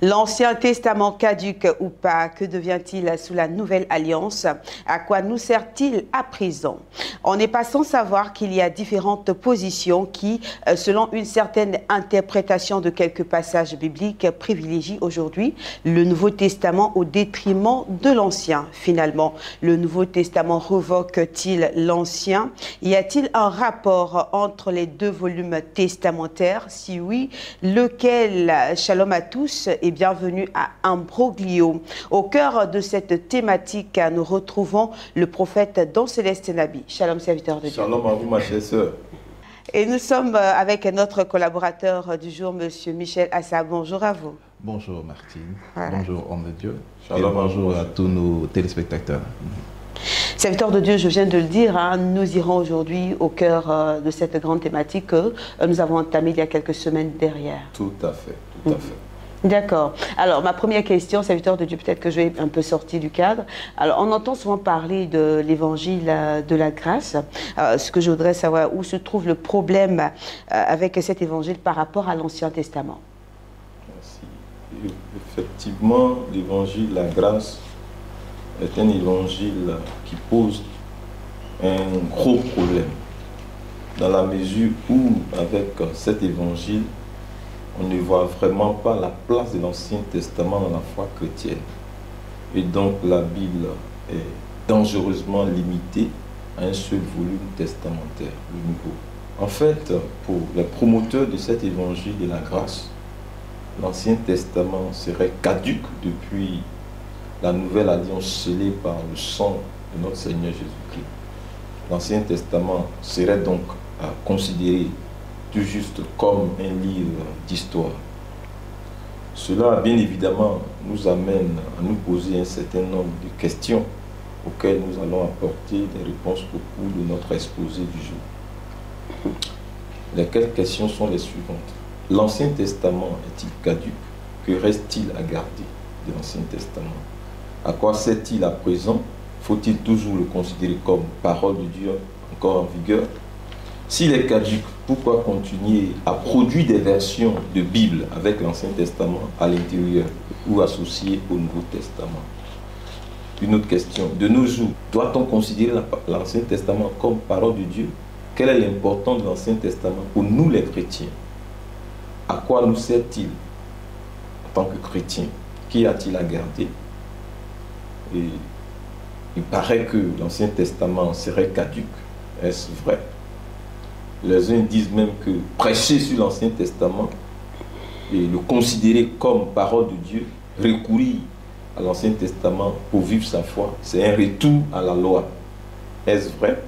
L'Ancien Testament caduque ou pas, que devient-il sous la Nouvelle Alliance? À quoi nous sert-il à présent? On n'est pas sans savoir qu'il y a différentes positions qui, selon une certaine interprétation de quelques passages bibliques, privilégient aujourd'hui le Nouveau Testament au détriment de l'Ancien. Finalement, le Nouveau Testament revoque-t-il l'Ancien? Y a-t-il un rapport entre les deux volumes testamentaires? Si oui, lequel? Shalom à tous et bienvenue à Imbroglio. Au cœur de cette thématique, nous retrouvons le prophète Don Céleste Nabi. Shalom, serviteur de Dieu. Shalom à vous, ma chère sœur. Et nous sommes avec notre collaborateur du jour, Monsieur Michel Assa. Bonjour à vous. Bonjour Martine. Voilà. Bonjour homme de Dieu. Shalom, et bonjour à tous nos téléspectateurs. Serviteur de Dieu, je viens de le dire, nous irons aujourd'hui au cœur de cette grande thématique que nous avons entamée il y a quelques semaines derrière. Tout à fait, tout à fait. D'accord. Alors, ma première question, serviteur de Dieu, peut-être que je vais un peu sortir du cadre. Alors, on entend souvent parler de l'évangile de la grâce. Ce que je voudrais savoir, où se trouve le problème avec cet évangile par rapport à l'Ancien Testament? Merci. Effectivement, l'évangile, la grâce, est un évangile qui pose un gros problème. Dans la mesure où, avec cet évangile, on ne voit vraiment pas la place de l'Ancien Testament dans la foi chrétienne. Et donc la Bible est dangereusement limitée à un seul volume testamentaire, le Nouveau. En fait, pour les promoteurs de cet évangile de la grâce, l'Ancien Testament serait caduc depuis la nouvelle alliance scellée par le sang de notre Seigneur Jésus-Christ. L'Ancien Testament serait donc considéré tout juste comme un livre d'histoire. Cela, bien évidemment, nous amène à nous poser un certain nombre de questions auxquelles nous allons apporter des réponses au cours de notre exposé du jour. Lesquelles questions sont les suivantes. L'Ancien Testament est-il caduc? Que reste-t-il à garder de l'Ancien Testament? À quoi sert-il à présent? Faut-il toujours le considérer comme parole de Dieu encore en vigueur? S'il est caduc, pourquoi continuer à produire des versions de Bible avec l'Ancien Testament à l'intérieur ou associées au Nouveau Testament? Une autre question. De nos jours, doit-on considérer l'Ancien Testament comme parole de Dieu? Quelle est l'importance de l'Ancien Testament pour nous les chrétiens? À quoi nous sert-il en tant que chrétiens? Qu'y a-t-il à garder? Et il paraît que l'Ancien Testament serait caduc. Est-ce vrai? Les uns disent même que prêcher sur l'Ancien Testament et le considérer comme parole de Dieu, recourir à l'Ancien Testament pour vivre sa foi, c'est un retour à la loi. Est-ce vrai?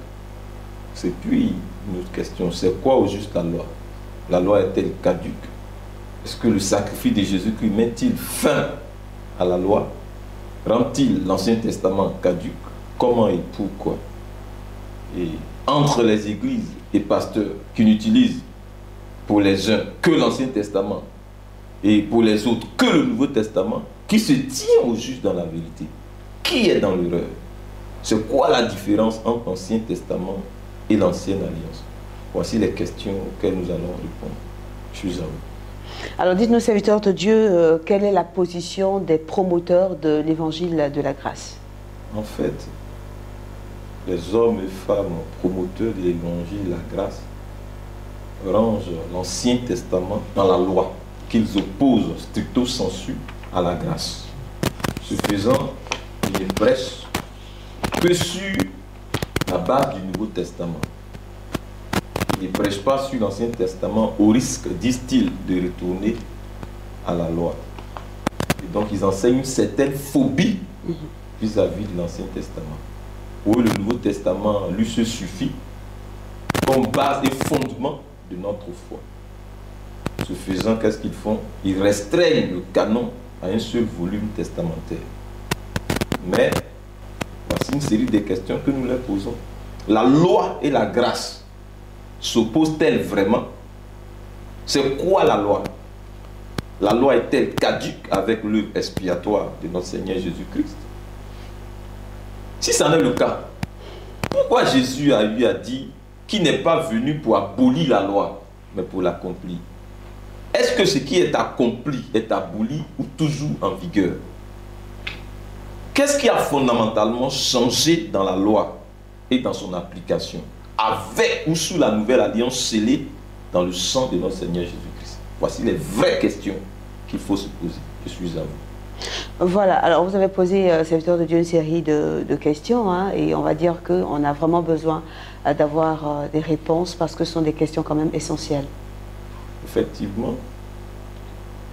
C'est puis une autre question. C'est quoi au juste la loi? La loi est-elle caduque? Est-ce que le sacrifice de Jésus-Christ met-il fin à la loi? Rend-il l'Ancien Testament caduque? Comment et pourquoi? Et entre les églises et pasteurs qui n'utilisent pour les uns que l'Ancien Testament et pour les autres que le Nouveau Testament, qui se tient au juste dans la vérité? Qui est dans l'erreur? C'est quoi la différence entre l'Ancien Testament et l'Ancienne Alliance? Voici les questions auxquelles nous allons répondre. Je suis à vous. Alors, dites-nous, serviteurs de Dieu, quelle est la position des promoteurs de l'évangile de la grâce? En fait, les hommes et femmes promoteurs de l'évangile de la grâce rangent l'Ancien Testament dans la loi, qu'ils opposent stricto sensu à la grâce. Ce faisant, ils ne prêchent que sur la base du Nouveau Testament. Ils ne prêchent pas sur l'Ancien Testament au risque, disent-ils, de retourner à la loi. Et donc ils enseignent une certaine phobie vis-à-vis de l'Ancien Testament. Pour eux, le Nouveau Testament lui se suffit comme base et fondement de notre foi. Ce faisant, qu'est-ce qu'ils font? Ils restreignent le canon à un seul volume testamentaire. Mais, voici une série de questions que nous leur posons. La loi et la grâce s'opposent-elles vraiment? C'est quoi la loi? La loi est-elle caduque avec l'œuvre expiatoire de notre Seigneur Jésus-Christ? Si ça n'est le cas, pourquoi Jésus a eu à dire qu'il n'est pas venu pour abolir la loi, mais pour l'accomplir? Est-ce que ce qui est accompli est aboli ou toujours en vigueur? Qu'est-ce qui a fondamentalement changé dans la loi et dans son application, avec ou sous la nouvelle alliance scellée dans le sang de notre Seigneur Jésus-Christ? Voici les vraies questions qu'il faut se poser. Je suis à vous. Voilà, alors vous avez posé, serviteur de Dieu, une série de questions, hein, et on va dire qu'on a vraiment besoin d'avoir des réponses parce que ce sont des questions quand même essentielles. Effectivement,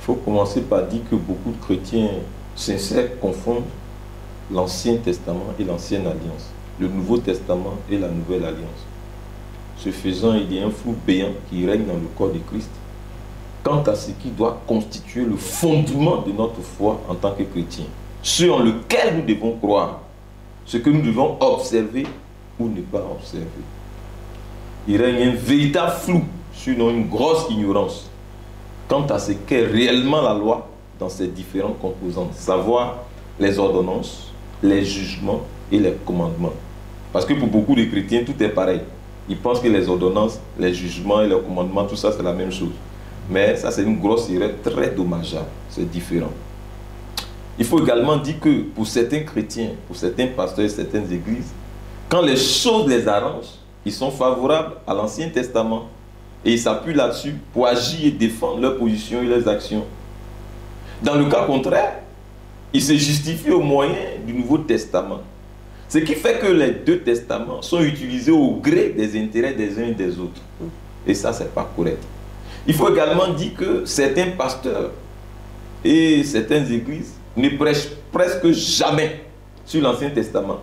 il faut commencer par dire que beaucoup de chrétiens sincères confondent l'Ancien Testament et l'Ancienne Alliance, le Nouveau Testament et la Nouvelle Alliance. Ce faisant, il y a un flou béant qui règne dans le corps de Christ quant à ce qui doit constituer le fondement de notre foi en tant que chrétiens, ce en lequel nous devons croire, ce que nous devons observer ou ne pas observer. Il règne un véritable flou, sinon une grosse ignorance, quant à ce qu'est réellement la loi dans ses différentes composantes, savoir les ordonnances, les jugements et les commandements. Parce que pour beaucoup de chrétiens, tout est pareil. Ils pensent que les ordonnances, les jugements et les commandements, tout ça c'est la même chose. Mais ça c'est une grosse erreur très dommageable, c'est différent. Il faut également dire que pour certains chrétiens, pour certains pasteurs et certaines églises, quand les choses les arrangent, ils sont favorables à l'Ancien Testament et ils s'appuient là-dessus pour agir et défendre leurs positions et leurs actions. Dans le cas contraire, ils se justifient au moyen du Nouveau Testament. Ce qui fait que les deux testaments sont utilisés au gré des intérêts des uns et des autres. Et ça, c'est pas correct. Il faut également dire que certains pasteurs et certaines églises ne prêchent presque jamais sur l'Ancien Testament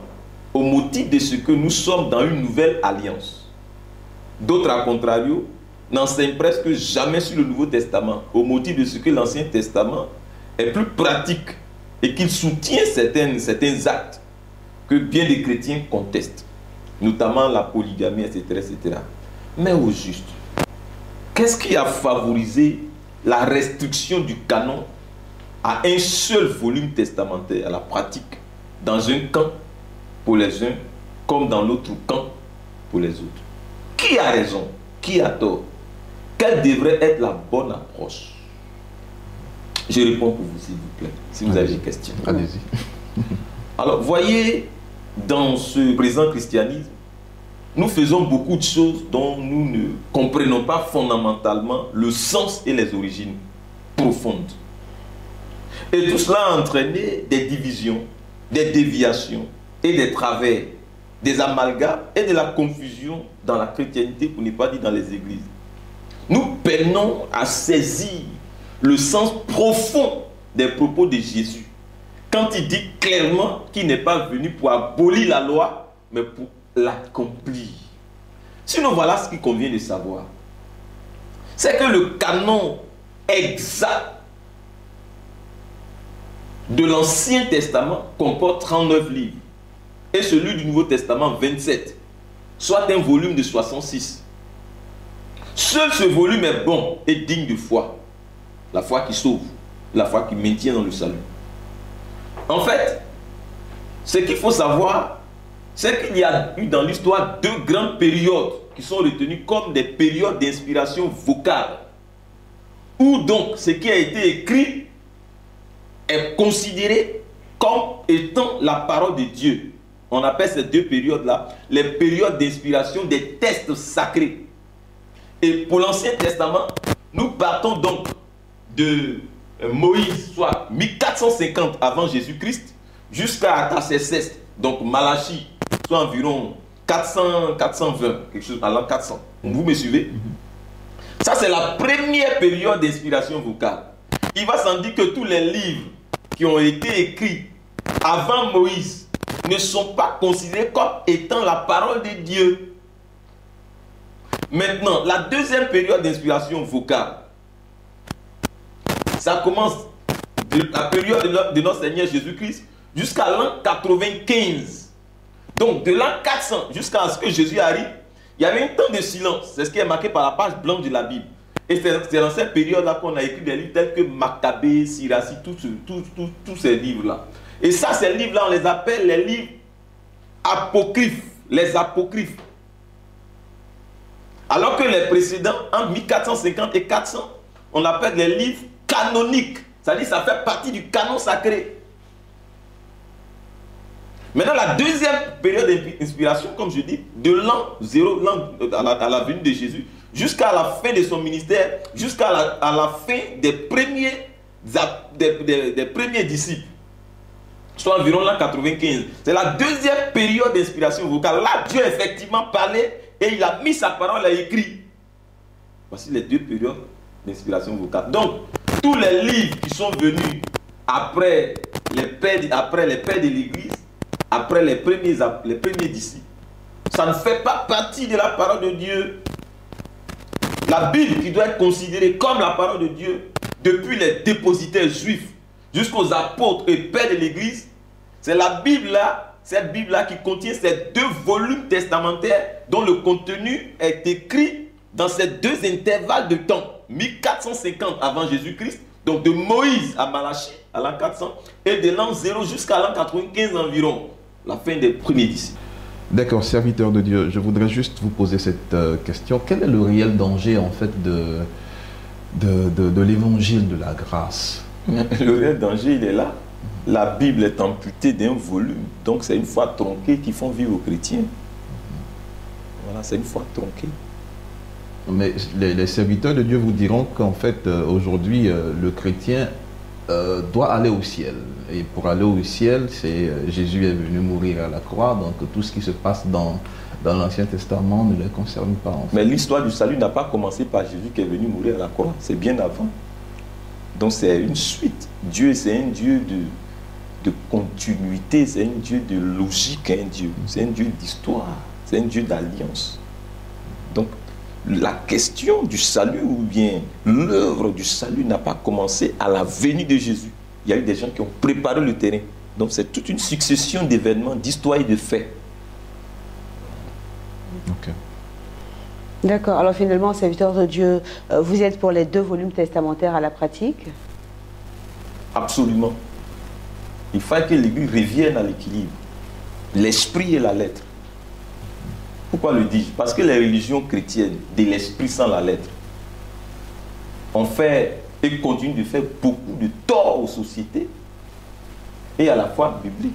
au motif de ce que nous sommes dans une nouvelle alliance. D'autres, à contrario, n'enseignent presque jamais sur le Nouveau Testament au motif de ce que l'Ancien Testament est plus pratique et qu'il soutient certains actes que bien des chrétiens contestent, notamment la polygamie, etc., etc. Mais au juste, qu'est-ce qui a favorisé la restriction du canon à un seul volume testamentaire, à la pratique, dans un camp pour les uns, comme dans l'autre camp pour les autres? Qui a raison? Qui a tort? Quelle devrait être la bonne approche? Je réponds pour vous, s'il vous plaît, si vous avez des questions. Allez-y. Alors, voyez, dans ce présent christianisme, nous faisons beaucoup de choses dont nous ne comprenons pas fondamentalement le sens et les origines profondes. Et tout cela a entraîné des divisions, des déviations et des travers, des amalgames et de la confusion dans la chrétienté, pour ne pas dire dans les églises. Nous peinons à saisir le sens profond des propos de Jésus quand il dit clairement qu'il n'est pas venu pour abolir la loi, mais pour l'accomplir. Sinon, voilà ce qu'il convient de savoir. C'est que le canon exact de l'Ancien Testament comporte 39 livres et celui du Nouveau Testament 27, soit un volume de 66. Seul ce volume est bon et digne de foi. La foi qui sauve, la foi qui maintient dans le salut. En fait, ce qu'il faut savoir, c'est qu'il y a eu dans l'histoire deux grandes périodes qui sont retenues comme des périodes d'inspiration vocale, où donc ce qui a été écrit est considéré comme étant la parole de Dieu. On appelle ces deux périodes-là les périodes d'inspiration des textes sacrés. Et pour l'Ancien Testament, nous partons donc de Moïse, soit 1450 avant Jésus-Christ, jusqu'à Artaxerxès, donc Malachie, soit environ 400, 420, quelque chose à l'an 400. Vous me suivez? Ça, c'est la première période d'inspiration vocale. Il va sans dire que tous les livres qui ont été écrits avant Moïse ne sont pas considérés comme étant la parole de Dieu. Maintenant, la deuxième période d'inspiration vocale, ça commence de la période de notre Seigneur Jésus-Christ jusqu'à l'an 95. Donc, de l'an 400 jusqu'à ce que Jésus arrive, il y avait un temps de silence. C'est ce qui est marqué par la page blanche de la Bible. Et c'est dans cette période-là qu'on a écrit des livres tels que Maccabée, Siracide, tous ces livres-là. Et ça, ces livres-là, on les appelle les livres apocryphes, les apocryphes. Alors que les précédents, en 1450 et 400, on appelle les livres canoniques. C'est-à-dire ça fait partie du canon sacré. Maintenant, la deuxième période d'inspiration, comme je dis, de l'an 0, à la venue de Jésus, jusqu'à la fin de son ministère, jusqu'à la fin des premiers disciples, soit environ l'an 95. C'est la deuxième période d'inspiration vocale. Là, Dieu a effectivement parlé et il a mis sa parole, il a écrit. Voici les deux périodes d'inspiration vocale. Donc, tous les livres qui sont venus après les pères de l'Église, après les premiers disciples, ça ne fait pas partie de la parole de Dieu. La Bible qui doit être considérée comme la parole de Dieu, depuis les dépositaires juifs jusqu'aux apôtres et pères de l'Église, c'est la Bible là, cette Bible-là qui contient ces deux volumes testamentaires dont le contenu est écrit dans ces deux intervalles de temps, 1450 avant Jésus-Christ, donc de Moïse à Malachie, à l'an 400, et de l'an 0 jusqu'à l'an 95 environ, la fin des premiers disciples. D'accord, serviteur de Dieu, je voudrais juste vous poser cette question. Quel est le réel danger en fait de l'évangile de la grâce? Le réel danger, il est là. La Bible est amputée d'un volume. Donc c'est une foi tronquée qui font vivre aux chrétiens. Voilà, c'est une foi tronquée. Mais les serviteurs de Dieu vous diront qu'en fait, aujourd'hui, le chrétien doit aller au ciel. Et pour aller au ciel, Jésus est venu mourir à la croix. Donc tout ce qui se passe dans l'Ancien Testament ne les concerne pas. En fait. Mais l'histoire du salut n'a pas commencé par Jésus qui est venu mourir à la croix. C'est bien avant. Donc c'est une suite. Dieu, c'est un Dieu de continuité, c'est un Dieu de logique, un Dieu. C'est un Dieu d'histoire, c'est un Dieu d'alliance. Donc la question du salut ou bien l'œuvre du salut n'a pas commencé à la venue de Jésus. Il y a eu des gens qui ont préparé le terrain. Donc c'est toute une succession d'événements, d'histoires et de faits. Ok. D'accord. Alors finalement, serviteur de Dieu, vous êtes pour les deux volumes testamentaires à la pratique? Absolument. Il faut que l'Église revienne à l'équilibre. L'esprit et la lettre. Pourquoi le dis-je? Parce que les religions chrétiennes, de l'esprit sans la lettre, ont fait et continuent de faire beaucoup de tort aux sociétés et à la foi biblique.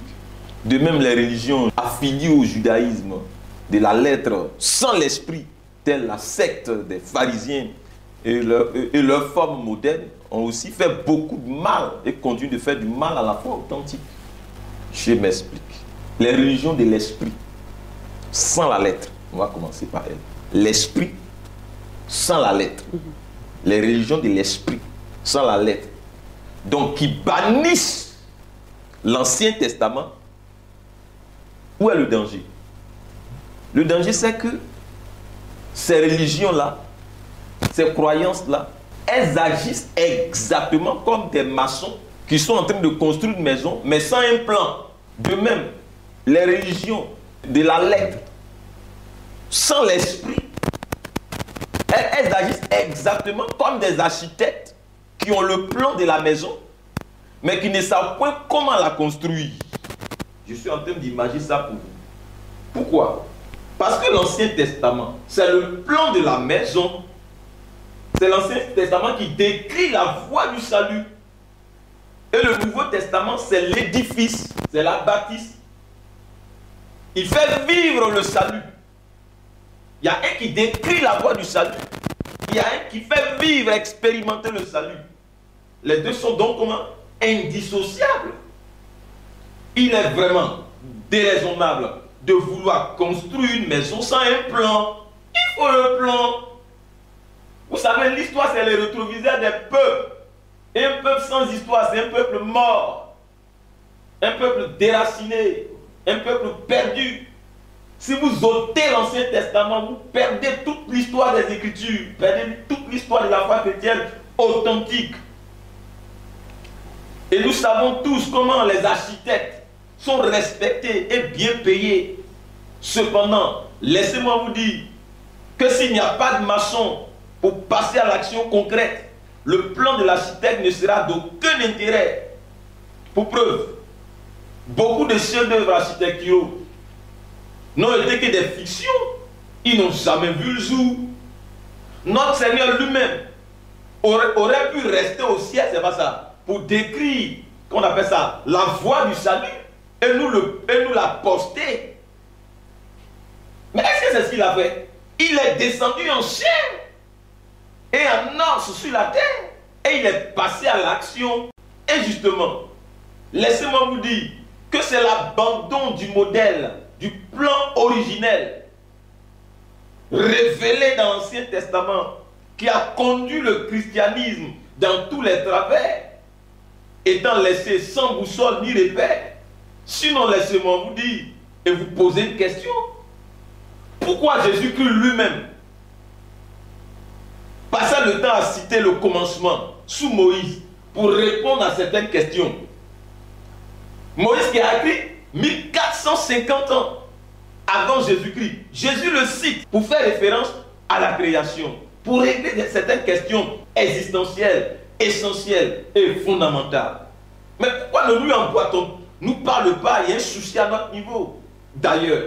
De même, les religions affiliées au judaïsme, de la lettre sans l'esprit, telle la secte des pharisiens et leur forme moderne, ont aussi fait beaucoup de mal et continuent de faire du mal à la foi authentique. Je m'explique. Les religions de l'esprit, sans la lettre, on va commencer par elle. L'esprit, sans la lettre. Les religions de l'esprit, sans la lettre. Donc, qui bannissent l'Ancien Testament. Où est le danger? Le danger, c'est que ces religions-là, ces croyances-là, elles agissent exactement comme des maçons qui sont en train de construire une maison, mais sans un plan. De même, les religions de la lettre, sans l'esprit, elles agissent exactement comme des architectes qui ont le plan de la maison, mais qui ne savent point comment la construire. Je suis en train d'imaginer ça pour vous. Pourquoi? Parce que l'Ancien Testament, c'est le plan de la maison. C'est l'Ancien Testament qui décrit la voie du salut. Et le Nouveau Testament, c'est l'édifice, c'est la bâtisse. Il fait vivre le salut. Il y a un qui décrit la voie du salut. Il y a un qui fait vivre, expérimenter le salut. Les deux sont donc comment? Indissociables. Il est vraiment déraisonnable de vouloir construire une maison sans un plan. Il faut le plan. Vous savez, l'histoire, c'est les rétroviseurs des peuples. Et un peuple sans histoire, c'est un peuple mort. Un peuple déraciné. Un peuple perdu. Si vous ôtez l'Ancien Testament, vous perdez toute l'histoire des Écritures. Vous perdez toute l'histoire de la foi chrétienne authentique. Et nous savons tous comment les architectes sont respectés et bien payés. Cependant, laissez-moi vous dire que s'il n'y a pas de maçon pour passer à l'action concrète, le plan de l'architecte ne sera d'aucun intérêt. Pour preuve, beaucoup de chefs-d'œuvre architecturaux n'ont été que des fictions. Ils n'ont jamais vu le jour. Notre Seigneur lui-même, aurait pu rester au ciel, c'est pas ça, pour décrire, qu'on appelle ça, la voie du salut, et nous la poster. Mais est-ce que c'est ce qu'il a fait? Il est descendu en chair et en os sur la terre, et il est passé à l'action. Et justement, laissez-moi vous dire que c'est l'abandon du modèle, du plan originel, révélé dans l'Ancien Testament, qui a conduit le christianisme dans tous les travers, étant laissé sans boussole ni repère. Sinon, laissez-moi vous dire et vous poser une question. Pourquoi Jésus-Christ lui-même passa le temps à citer le commencement sous Moïse pour répondre à certaines questions? Moïse qui a écrit 1450 ans avant Jésus-Christ. Jésus le cite pour faire référence à la création, pour régler certaines questions existentielles, essentielles et fondamentales. Mais pourquoi ne lui emboîtons nous parle pas? Il y a un souci à notre niveau. D'ailleurs,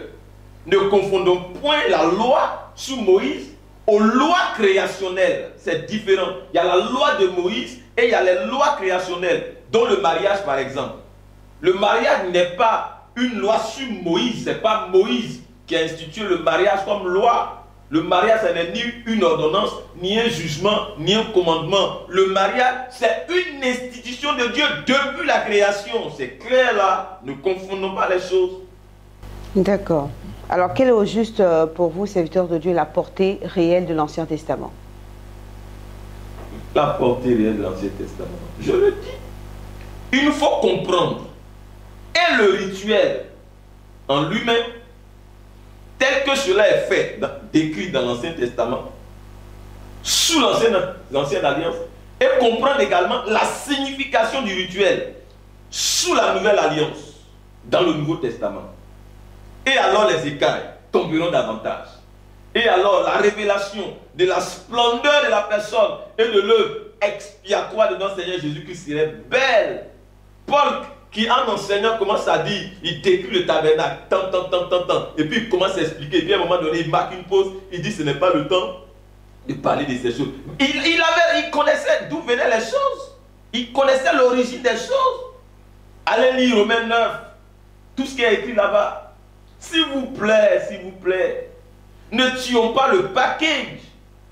ne confondons point la loi sous Moïse aux lois créationnelles. C'est différent. Il y a la loi de Moïse et il y a les lois créationnelles, dont le mariage par exemple. Le mariage n'est pas une loi sous Moïse. Ce n'est pas Moïse qui a institué le mariage comme loi. Le mariage, ce n'est ni une ordonnance, ni un jugement, ni un commandement. Le mariage, c'est une institution de Dieu depuis la création. C'est clair là. Ne confondons pas les choses. D'accord. Alors, quelle est au juste pour vous, serviteurs de Dieu, la portée réelle de l'Ancien Testament? La portée réelle de l'Ancien Testament. Je le dis. Il nous faut comprendre. Et le rituel en lui-même, tel que cela est fait, décrit dans l'Ancien Testament, sous l'Ancienne Alliance, et comprendre également la signification du rituel sous la Nouvelle Alliance, dans le Nouveau Testament. Et alors les écailles tomberont davantage. Et alors la révélation de la splendeur de la personne et de l'œuvre expiatoire de notre Seigneur Jésus-Christ serait belle. Paul, qui en enseignant commence à dire, il décrit le tabernacle, tant, et puis il commence à expliquer, et puis à un moment donné, il marque une pause, il dit ce n'est pas le temps de parler de ces choses. Il connaissait d'où venaient les choses, il connaissait l'origine des choses. Allez lire Romains 9, tout ce qui est écrit là-bas. S'il vous plaît, ne tuons pas le package,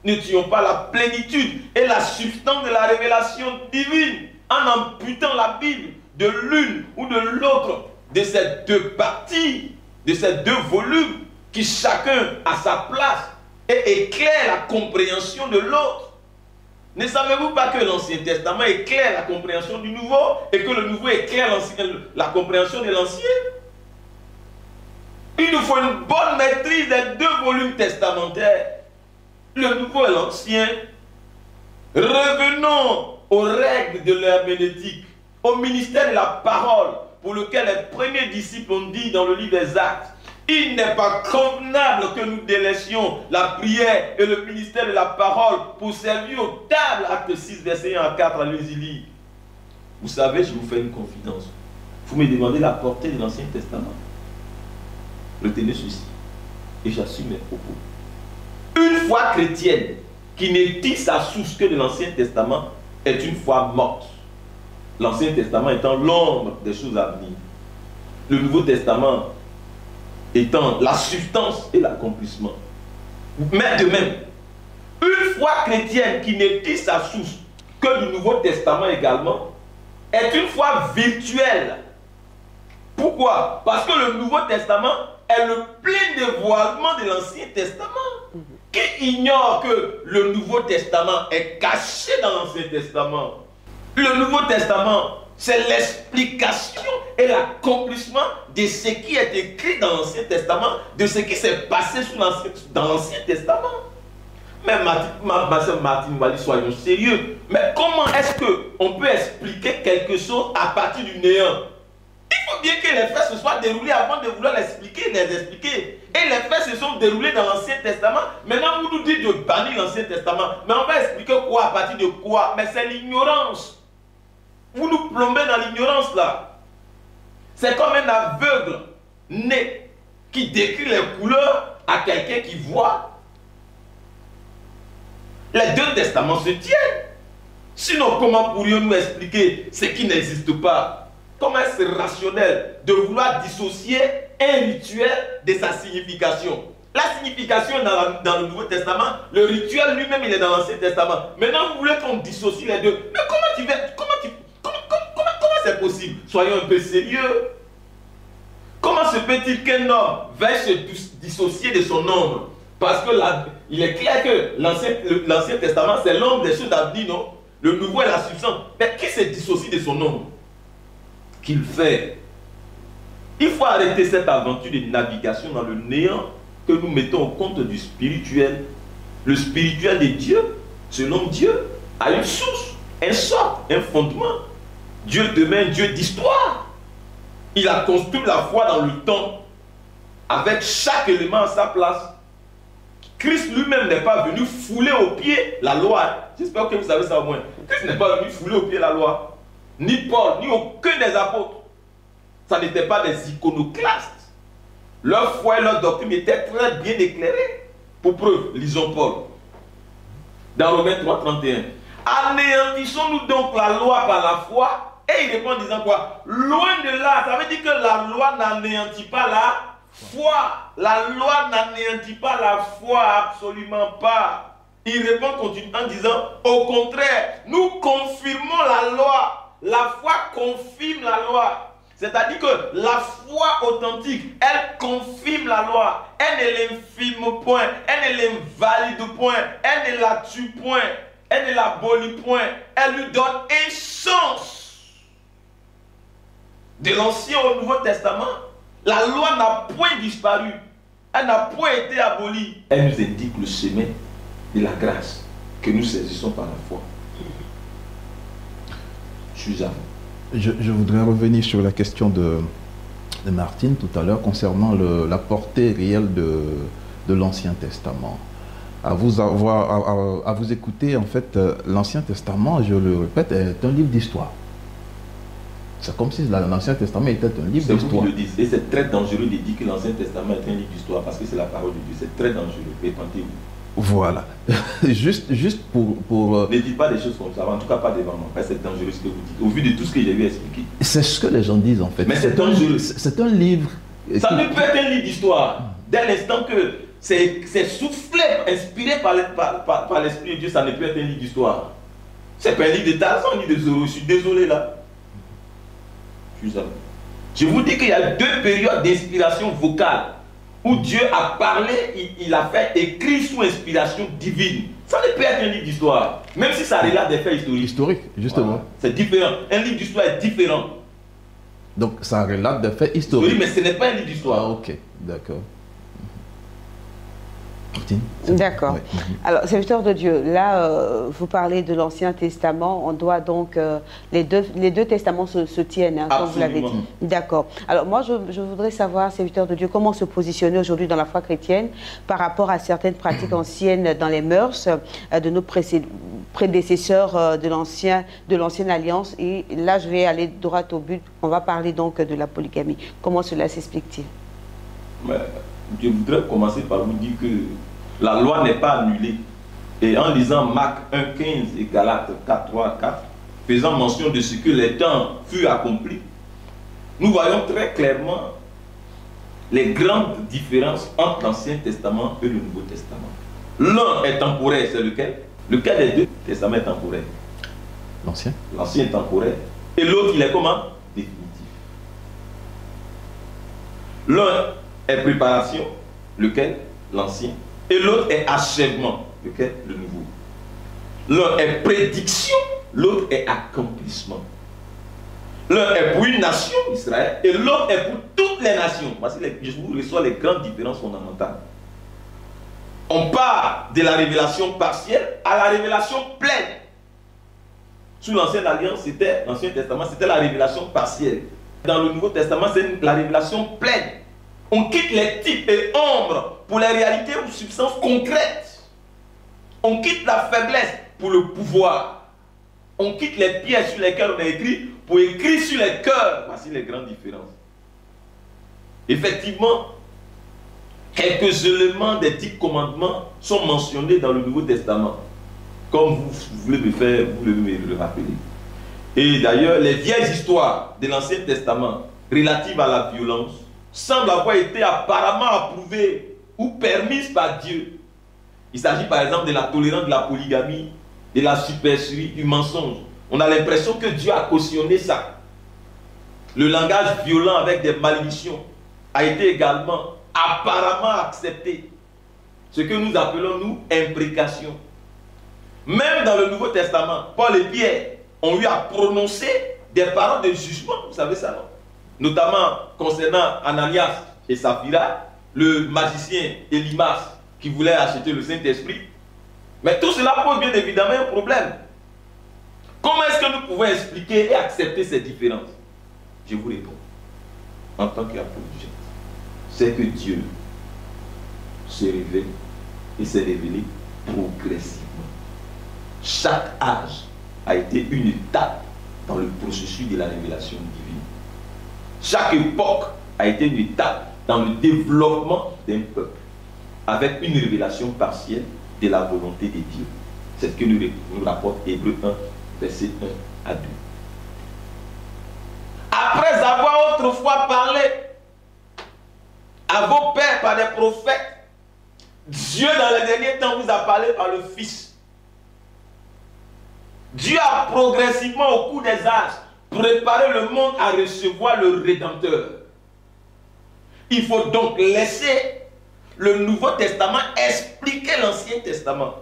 ne tuons pas la plénitude et la substance de la révélation divine en amputant la Bible de l'une ou de l'autre de ces deux parties, de ces deux volumes qui chacun a sa place et éclaire la compréhension de l'autre. Ne savez-vous pas que l'Ancien Testament éclaire la compréhension du Nouveau et que le Nouveau éclaire la compréhension de l'Ancien? Il nous faut une bonne maîtrise des deux volumes testamentaires, le Nouveau et l'Ancien. Revenons aux règles de l'herméneutique, au ministère de la parole, pour lequel les premiers disciples ont dit dans le livre des Actes, il n'est pas convenable que nous délaissions la prière et le ministère de la parole pour servir aux tables. Acte 6, verset 1 à 4, allez-y lire. Vous savez, je vous fais une confidence. Vous me demandez la portée de l'Ancien Testament. Retenez ceci, et j'assume mes propos. Une foi chrétienne qui ne tire sa source que de l'Ancien Testament est une foi morte. L'Ancien Testament étant l'ombre des choses à venir. Le Nouveau Testament étant la substance et l'accomplissement. Mais de même, une foi chrétienne qui ne tire sa source que du Nouveau Testament également est une foi virtuelle. Pourquoi? Parce que le Nouveau Testament est le plein dévoilement de l'Ancien Testament. Qui ignore que le Nouveau Testament est caché dans l'Ancien Testament? Le Nouveau Testament, c'est l'explication et l'accomplissement de ce qui est écrit dans l'Ancien Testament, de ce qui s'est passé dans l'Ancien Testament. Mais ma soeur Martine Wali, soyons sérieux. Mais comment est-ce qu'on peut expliquer quelque chose à partir du néant? Il faut bien que les faits se soient déroulés avant de vouloir les expliquer. Et les faits se sont déroulés dans l'Ancien Testament. Maintenant, vous nous dites de bannir l'Ancien Testament. Mais on va expliquer quoi, à partir de quoi? Mais c'est l'ignorance. Vous nous plombez dans l'ignorance là. C'est comme un aveugle né qui décrit les couleurs à quelqu'un qui voit. Les deux testaments se tiennent. Sinon, comment pourrions-nous expliquer ce qui n'existe pas? Comment est-ce rationnel de vouloir dissocier un rituel de sa signification? La signification est dans le Nouveau Testament, le rituel lui-même il est dans l'Ancien Testament. Maintenant vous voulez qu'on dissocie les deux. Mais comment c'est possible? Soyons un peu sérieux. Comment se peut-il qu'un homme veuille se dissocier de son ombre? Parce que il est clair que l'Ancien Testament c'est l'ombre des choses à venir, non? Le nouveau est la substance. Mais qui se dissocie de son ombre? Qu'il fait? Il faut arrêter cette aventure de navigation dans le néant que nous mettons au compte du spirituel. Le spirituel de Dieu, selon Dieu, a une source, un socle, un fondement. Dieu demeure Dieu d'histoire. Il a construit la foi dans le temps, avec chaque élément à sa place. Christ lui-même n'est pas venu fouler aux pieds la loi. J'espère que vous savez ça au moins. Christ n'est pas venu fouler aux pieds la loi. Ni Paul, ni aucun des apôtres. Ça n'était pas des iconoclastes. Leur foi et leur doctrine étaient très bien éclairées. Pour preuve, lisons Paul. Dans Romains 3:31. Anéantissons-nous donc la loi par la foi? Et il répond en disant quoi? Loin de là, ça veut dire que la loi n'anéantit pas la foi. La loi n'anéantit pas la foi, absolument pas. Il répond en disant, au contraire, nous confirmons la loi. La foi confirme la loi. C'est-à-dire que la foi authentique, elle confirme la loi. Elle ne l'infirme point, elle ne l'invalide point, elle ne la tue point, elle ne l'abolit point. Elle lui donne un sens. De l'Ancien au Nouveau Testament, la loi n'a point disparu. Elle n'a point été abolie. Elle nous indique le chemin de la grâce que nous saisissons par la foi. Je suis à vous. Je voudrais revenir sur la question de Martine tout à l'heure concernant la portée réelle de l'Ancien Testament. À vous écouter, en fait, l'Ancien Testament, je le répète, est un livre d'histoire. C'est comme si l'Ancien Testament était un livre d'histoire. C'est vous qui le dites. Et c'est très dangereux de dire que l'Ancien Testament est un livre d'histoire parce que c'est la parole de Dieu. C'est très dangereux. Répentez-vous. Voilà. juste pour Ne dites pas des choses comme ça, en tout cas pas devant moi. C'est dangereux ce que vous dites. Au vu de tout ce que j'ai vu expliquer. C'est ce que les gens disent en fait. Mais c'est dangereux. C'est un livre. Ça ne peut être un livre d'histoire. Dès l'instant que c'est soufflé, inspiré par l'Esprit de Dieu, ça ne peut être un livre d'histoire. C'est pas un livre de Tarzan, un livre de Zorro. Je suis désolé là. Je vous dis qu'il y a deux périodes d'inspiration vocale où Dieu a parlé, il a fait écrit sous inspiration divine. Ça ne peut être un livre d'histoire, même si ça relate des faits historiques. Historique, justement. Voilà. C'est différent. Un livre d'histoire est différent. Donc ça relate des faits historiques. Oui, mais ce n'est pas un livre d'histoire. Ah, ok, d'accord. D'accord. Oui. Alors, serviteur de Dieu, là, vous parlez de l'Ancien Testament. On doit donc... les deux testaments se tiennent, hein, comme vous l'avez dit. D'accord. Alors, moi, je voudrais savoir, serviteur de Dieu, comment se positionner aujourd'hui dans la foi chrétienne par rapport à certaines pratiques anciennes dans les mœurs de nos prédécesseurs de l'ancienne alliance. Et là, je vais aller droit au but. On va parler donc de la polygamie. Comment cela s'explique-t-il? Je voudrais commencer par vous dire que la loi n'est pas annulée. Et en lisant Marc 1,15 et Galates 4,3-4, faisant mention de ce que les temps furent accomplis, nous voyons très clairement les grandes différences entre l'Ancien Testament et le Nouveau Testament. L'un est temporaire, c'est lequel? Lequel des deux testaments est temporaire? L'Ancien. L'Ancien est temporaire. Et l'autre, il est comment? Définitif. L'un est préparation, lequel? L'Ancien. Et l'autre est achèvement, lequel? Le Nouveau. L'un est prédiction, l'autre est accomplissement. L'un est pour une nation, Israël, et l'autre est pour toutes les nations. Voici je vous reçois les grandes différences fondamentales. On part de la révélation partielle à la révélation pleine. Sous l'Ancienne Alliance, l'Ancien Testament, c'était la révélation partielle. Dans le Nouveau Testament, c'est la révélation pleine. On quitte les types et ombres pour les réalités ou substances concrètes. On quitte la faiblesse pour le pouvoir. On quitte les pièces sur lesquelles on a écrit pour écrire sur les cœurs. Voici les grandes différences. Effectivement, quelques éléments des 10 commandements sont mentionnés dans le Nouveau Testament. comme vous voulez me faire, vous voulez me le rappeler. Et d'ailleurs, les vieilles histoires de l'Ancien Testament relatives à la violence semblent avoir été apparemment approuvées ou permises par Dieu. Il s'agit par exemple de la tolérance de la polygamie, de la supercherie, du mensonge. On a l'impression que Dieu a cautionné ça. Le langage violent avec des malédictions a été également apparemment accepté. Ce que nous appelons, nous, imprécation. Même dans le Nouveau Testament, Paul et Pierre ont eu à prononcer des paroles de jugement, vous savez ça, non? Notamment concernant Ananias et Saphira, le magicien Elimas qui voulait acheter le Saint-Esprit. Mais tout cela pose bien évidemment un problème. Comment est-ce que nous pouvons expliquer et accepter ces différences? Je vous réponds, en tant qu'apologète, c'est que Dieu se révèle et s'est révélé progressivement. Chaque âge a été une étape dans le processus de la révélation divine. Chaque époque a été une étape dans le développement d'un peuple, avec une révélation partielle de la volonté de Dieu. C'est ce que nous rapporte Hébreux 1, verset 1 à 2. Après avoir autrefois parlé à vos pères par des prophètes, Dieu dans les derniers temps vous a parlé par le Fils. Dieu a progressivement au cours des âges préparé le monde à recevoir le Rédempteur. Il faut donc laisser le Nouveau Testament expliquer l'Ancien Testament.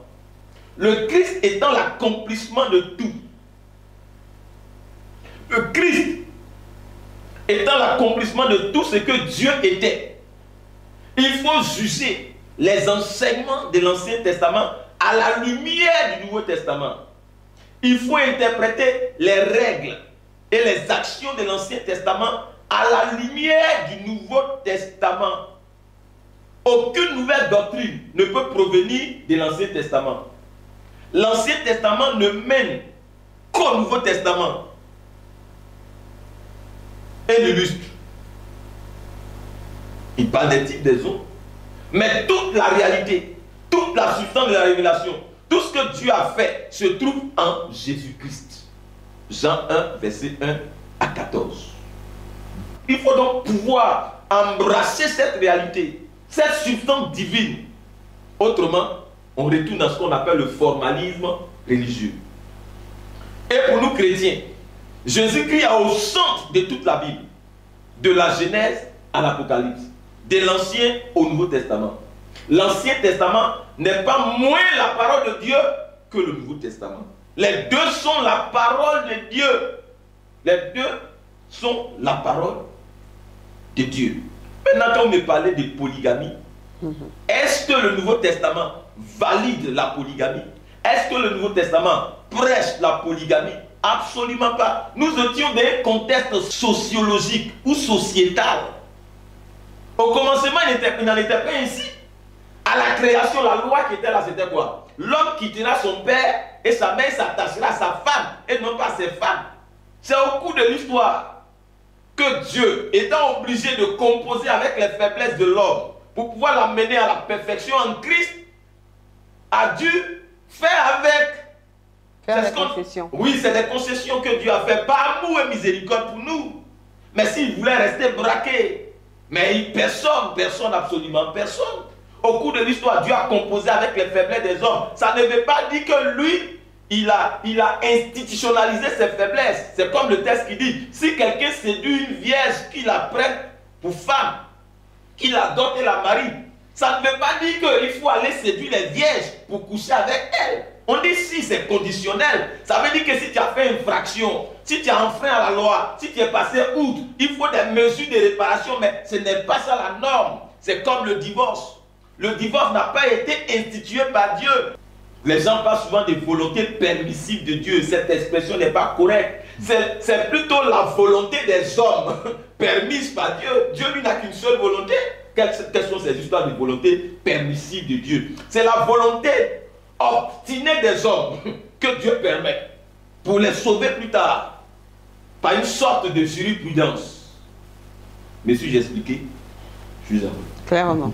Le Christ étant l'accomplissement de tout. Le Christ étant l'accomplissement de tout ce que Dieu était. Il faut juger les enseignements de l'Ancien Testament à la lumière du Nouveau Testament. Il faut interpréter les règles et les actions de l'Ancien Testament à la lumière du Nouveau Testament. Aucune nouvelle doctrine ne peut provenir de l'Ancien Testament. L'Ancien Testament ne mène qu'au Nouveau Testament et l'illustre. Il parle des types des eaux, mais toute la réalité, toute la substance de la révélation, tout ce que Dieu a fait se trouve en Jésus-Christ. Jean 1, verset 1 à 14. Il faut donc pouvoir embrasser cette réalité, cette substance divine. Autrement, on retourne dans ce qu'on appelle le formalisme religieux. Et pour nous chrétiens, Jésus-Christ est au centre de toute la Bible, de la Genèse à l'Apocalypse, de l'Ancien au Nouveau Testament. L'Ancien Testament n'est pas moins la parole de Dieu que le Nouveau Testament. Les deux sont la parole de Dieu. Les deux sont la parole de Dieu. Maintenant, quand on me parlait de polygamie, est-ce que le Nouveau Testament valide la polygamie? Est-ce que le Nouveau Testament prêche la polygamie? Absolument pas. Nous étions dans un contexte sociologique ou sociétal. Au commencement, il n'en était pas ainsi. À la création, la loi qui était là, c'était quoi? L'homme quittera son père et sa mère s'attachera à sa femme et non pas à ses femmes. C'est au cours de l'histoire que Dieu, étant obligé de composer avec les faiblesses de l'homme pour pouvoir l'amener à la perfection en Christ, a dû faire avec. Faire des concessions. Oui, c'est des concessions que Dieu a fait par amour et miséricorde pour nous. Mais s'il voulait rester braqué, mais personne, absolument personne. Au cours de l'histoire, Dieu a composé avec les faiblesses des hommes. Ça ne veut pas dire que lui, il a institutionnalisé ses faiblesses. C'est comme le texte qui dit, si quelqu'un séduit une vierge, qu'il la prenne pour femme, qu'il la donne et la marie, ça ne veut pas dire qu'il faut aller séduire les vierges pour coucher avec elles. On dit si c'est conditionnel. Ça veut dire que si tu as fait infraction, si tu as enfreint à la loi, si tu es passé outre, il faut des mesures de réparation, mais ce n'est pas ça la norme. C'est comme le divorce. Le divorce n'a pas été institué par Dieu. Les gens parlent souvent de volonté permissive de Dieu. Cette expression n'est pas correcte. C'est plutôt la volonté des hommes permise par Dieu. Dieu, lui, n'a qu'une seule volonté. Quelles sont ces histoires de volonté permissive de Dieu? C'est la volonté obstinée des hommes que Dieu permet pour les sauver plus tard par une sorte de jurisprudence. Mais si j'ai expliqué, je suis à vous. Clairement.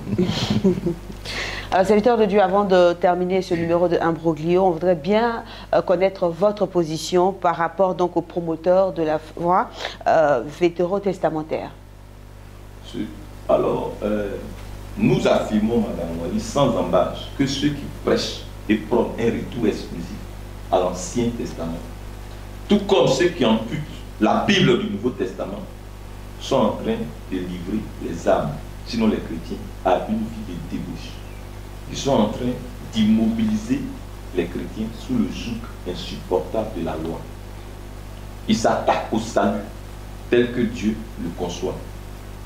Alors, serviteur de Dieu, avant de terminer ce numéro de Imbroglio, on voudrait bien connaître votre position par rapport donc aux promoteurs de la foi vétérotestamentaire. Alors, nous affirmons, Madame Wali, sans embâche, que ceux qui prêchent et prônent un retour exclusif à l'Ancien Testament, tout comme ceux qui amputent la Bible du Nouveau Testament, sont en train de livrer les âmes, sinon les chrétiens, à une vie de débauche. Ils sont en train d'immobiliser les chrétiens sous le joug insupportable de la loi. Ils s'attaquent au salut tel que Dieu le conçoit.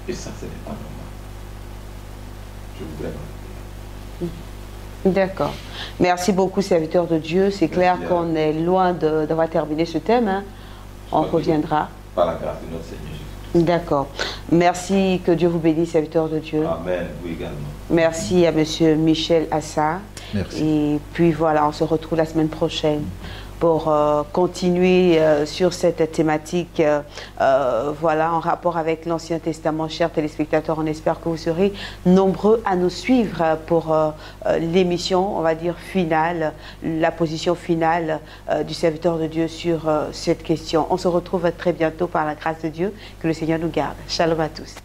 Et ça, ce n'est pas normal. Je voudrais m'arrêter. D'accord. Merci beaucoup, serviteur de Dieu. C'est clair qu'on est loin d'avoir terminé ce thème. Hein. On reviendra. Par la grâce de notre Seigneur Jésus. D'accord. Merci, que Dieu vous bénisse, serviteur de Dieu. Amen, vous également. Merci à monsieur Michel Assa. Merci. Et puis voilà, on se retrouve la semaine prochaine pour continuer sur cette thématique, voilà, en rapport avec l'Ancien Testament. Chers téléspectateurs, on espère que vous serez nombreux à nous suivre pour l'émission, on va dire, finale, la position finale du serviteur de Dieu sur cette question. On se retrouve très bientôt par la grâce de Dieu. Que le Seigneur nous garde. Shalom à tous.